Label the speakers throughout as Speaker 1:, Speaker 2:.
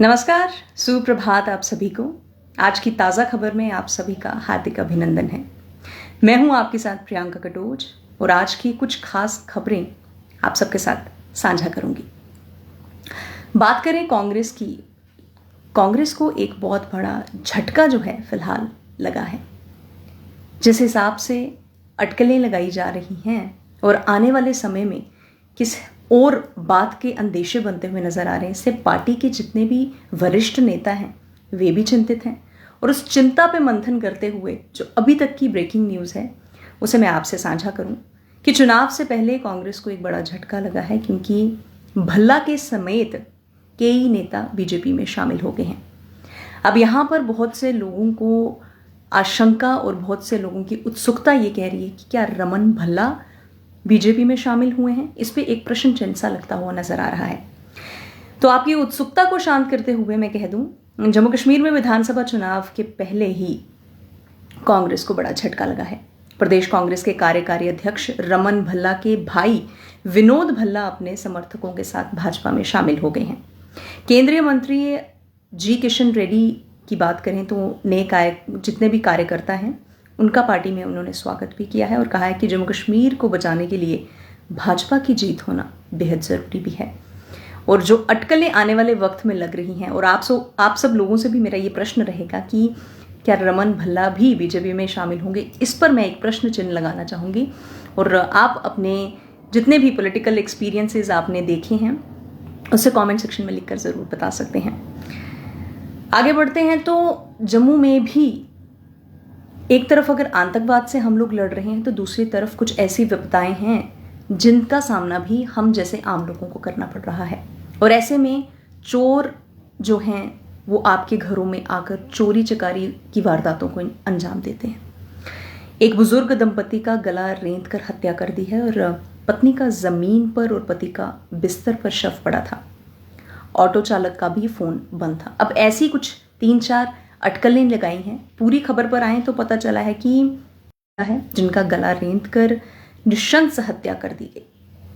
Speaker 1: नमस्कार, सुप्रभात आप सभी को। आज की ताज़ा खबर में आप सभी का हार्दिक अभिनंदन है। मैं हूं आपके साथ प्रियंका कटोच और आज की कुछ खास खबरें आप सबके साथ साझा करूंगी। बात करें कांग्रेस की। कांग्रेस को एक बहुत बड़ा झटका जो है फिलहाल लगा है। जिस हिसाब से अटकलें लगाई जा रही हैं और आने वाले समय में किस और बात के अंदेशे बनते हुए नजर आ रहे हैं, इससे पार्टी के जितने भी वरिष्ठ नेता हैं वे भी चिंतित हैं। और उस चिंता पे मंथन करते हुए जो अभी तक की ब्रेकिंग न्यूज़ है उसे मैं आपसे साझा करूं कि चुनाव से पहले कांग्रेस को एक बड़ा झटका लगा है, क्योंकि भल्ला के समेत कई नेता बीजेपी में शामिल हो गए हैं। अब यहाँ पर बहुत से लोगों को आशंका और बहुत से लोगों की उत्सुकता ये कह रही है कि क्या रमन भल्ला बीजेपी में शामिल हुए हैं। इस पे एक प्रश्न चिन्ह सा लगता हुआ नजर आ रहा है। तो आपकी उत्सुकता को शांत करते हुए मैं कह दूं, जम्मू कश्मीर में विधानसभा चुनाव के पहले ही कांग्रेस को बड़ा झटका लगा है। प्रदेश कांग्रेस के कार्यकारी अध्यक्ष रमन भल्ला के भाई विनोद भल्ला अपने समर्थकों के साथ भाजपा में शामिल हो गए हैं। केंद्रीय मंत्री जी किशन रेड्डी की बात करें तो नए जितने भी कार्यकर्ता हैं उनका पार्टी में उन्होंने स्वागत भी किया है और कहा है कि जम्मू कश्मीर को बचाने के लिए भाजपा की जीत होना बेहद ज़रूरी भी है। और जो अटकलें आने वाले वक्त में लग रही हैं, और आप सब लोगों से भी मेरा ये प्रश्न रहेगा कि क्या रमन भल्ला भी बीजेपी में शामिल होंगे, इस पर मैं एक प्रश्न चिन्ह लगाना चाहूँगी। और आप अपने जितने भी पॉलिटिकल एक्सपीरियंसेस आपने देखे हैं उसे कॉमेंट सेक्शन में लिखकर ज़रूर बता सकते हैं। आगे बढ़ते हैं तो जम्मू में भी एक तरफ अगर आतंकवाद से हम लोग लड़ रहे हैं तो दूसरी तरफ कुछ ऐसी विपदाएं हैं जिनका सामना भी हम जैसे आम लोगों को करना पड़ रहा है। और ऐसे में चोर जो हैं वो आपके घरों में आकर चोरी चकारी की वारदातों को अंजाम देते हैं। एक बुजुर्ग दंपति का गला रेंत कर हत्या कर दी है और पत्नी का जमीन पर और पति का बिस्तर पर शव पड़ा था। ऑटो चालक का भी फोन बंद था। अब ऐसी कुछ 3-4 अटकलें लगाई हैं। पूरी खबर पर आए तो पता चला है कि है जिनका गला रेंत कर नृशंस हत्या कर दी गई।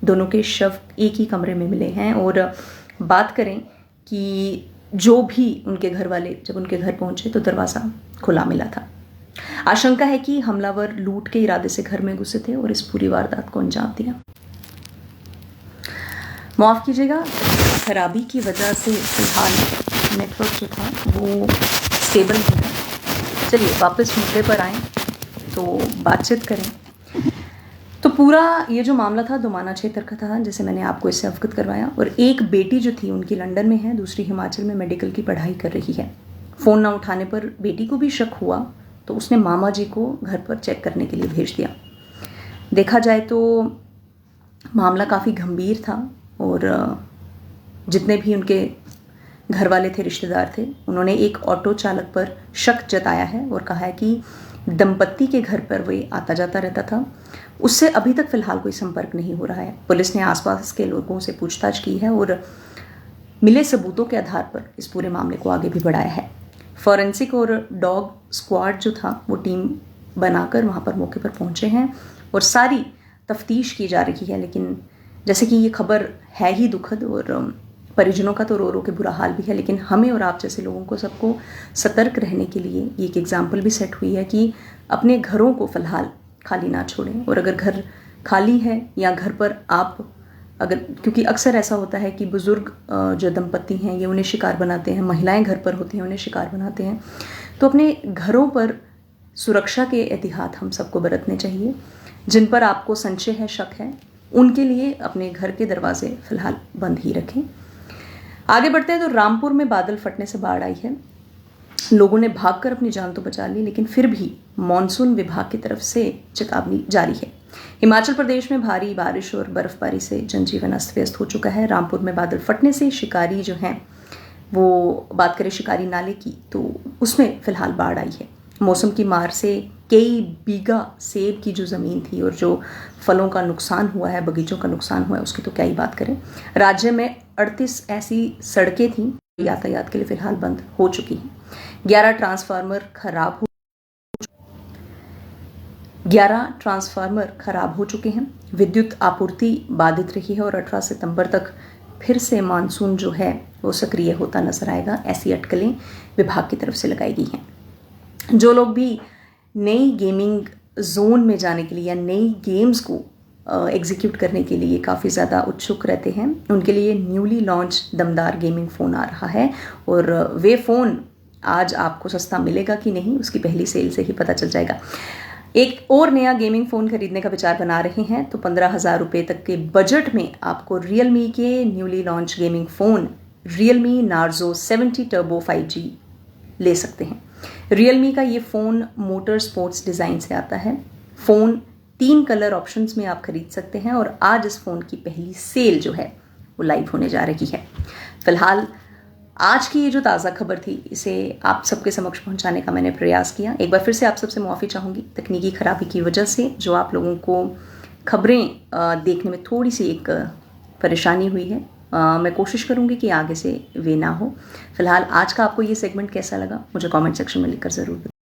Speaker 1: दोनों के शव एक ही कमरे में मिले हैं। और बात करें कि जो भी उनके घर वाले जब उनके घर पहुंचे तो दरवाज़ा खुला मिला था। आशंका है कि हमलावर लूट के इरादे से घर में घुसे थे और इस पूरी वारदात को अंजाम दिया। माफ़ कीजिएगा, खराबी की वजह से फिलहाल नेटवर्क जो था वो स्टेबल नहीं है। चलिए वापस मुद्दे पर आएँ तो बातचीत करें। तो पूरा ये जो मामला था दोमाना क्षेत्र का था, जैसे मैंने आपको इससे अवगत करवाया। और एक बेटी जो थी उनकी लंदन में है, दूसरी हिमाचल में मेडिकल की पढ़ाई कर रही है। फ़ोन ना उठाने पर बेटी को भी शक हुआ तो उसने मामा जी को घर पर चेक करने के लिए भेज दिया। देखा जाए तो मामला काफ़ी गंभीर था और जितने भी उनके घर वाले थे, रिश्तेदार थे, उन्होंने एक ऑटो चालक पर शक जताया है और कहा है कि दंपत्ति के घर पर वे आता जाता रहता था। उससे अभी तक फिलहाल कोई संपर्क नहीं हो रहा है। पुलिस ने आसपास के लोगों से पूछताछ की है और मिले सबूतों के आधार पर इस पूरे मामले को आगे भी बढ़ाया है। फॉरेंसिक और डॉग स्क्वाड जो था वो टीम बनाकर वहाँ पर मौके पर पहुँचे हैं और सारी तफ्तीश की जा रही है। लेकिन जैसे कि ये खबर है ही दुखद और परिजनों का तो रो रो के बुरा हाल भी है, लेकिन हमें और आप जैसे लोगों को सबको सतर्क रहने के लिए ये एक एग्जाम्पल भी सेट हुई है कि अपने घरों को फ़िलहाल खाली ना छोड़ें। और अगर घर खाली है या घर पर आप क्योंकि अक्सर ऐसा होता है कि बुज़ुर्ग जो दंपति हैं ये उन्हें शिकार बनाते हैं, महिलाएं घर पर होती हैं उन्हें शिकार बनाते हैं, तो अपने घरों पर सुरक्षा के एहतियात हम सबको बरतने चाहिए। जिन पर आपको संशय है, शक है, उनके लिए अपने घर के दरवाजे फ़िलहाल बंद ही रखें। आगे बढ़ते हैं तो रामपुर में बादल फटने से बाढ़ आई है। लोगों ने भागकर अपनी जान तो बचा ली, लेकिन फिर भी मॉनसून विभाग की तरफ से चेतावनी जारी है। हिमाचल प्रदेश में भारी बारिश और बर्फबारी से जनजीवन अस्त व्यस्त हो चुका है। रामपुर में बादल फटने से शिकारी जो हैं वो बात करें शिकारी नाले की तो उसमें फिलहाल बाढ़ आई है। मौसम की मार से कई बीघा सेब की जो ज़मीन थी और जो फलों का नुकसान हुआ है, बगीचों का नुकसान हुआ है, उसकी तो क्या ही बात करें। राज्य में 38 ऐसी सड़कें थीं यातायात के लिए फिलहाल बंद हो चुकी हैं। 11 ट्रांसफार्मर खराब हो चुके हैं। विद्युत आपूर्ति बाधित रही है और 18 सितंबर तक फिर से मानसून जो है वो सक्रिय होता नजर आएगा, ऐसी अटकलें विभाग की तरफ से लगाई गई हैं। जो लोग भी नई गेमिंग जोन में जाने के लिए या नई गेम्स को एग्जीक्यूट करने के लिए काफ़ी ज़्यादा उत्सुक रहते हैं, उनके लिए न्यूली लॉन्च दमदार गेमिंग फ़ोन आ रहा है। और वे फ़ोन आज आपको सस्ता मिलेगा कि नहीं, उसकी पहली सेल से ही पता चल जाएगा। एक और नया गेमिंग फ़ोन खरीदने का विचार बना रहे हैं तो 15,000 रुपये तक के बजट में आपको रियलमी के newly launch gaming phone Realme Narzo 70 turbo 5G ले सकते हैं। रियलमी का ये फ़ोन मोटर स्पोर्ट्स डिज़ाइन से आता है। फ़ोन 3 कलर ऑप्शंस में आप खरीद सकते हैं और आज इस फ़ोन की पहली सेल जो है वो लाइव होने जा रही है। फिलहाल आज की ये जो ताज़ा खबर थी, इसे आप सबके समक्ष पहुंचाने का मैंने प्रयास किया। एक बार फिर से आप सबसे मुआफ़ी चाहूँगी तकनीकी खराबी की वजह से, जो आप लोगों को खबरें देखने में थोड़ी सी एक परेशानी हुई है। मैं कोशिश करूँगी कि आगे से वे ना हो। फिलहाल आज का आपको ये सेगमेंट कैसा लगा, मुझे कमेंट सेक्शन में लिखकर ज़रूर बताएं।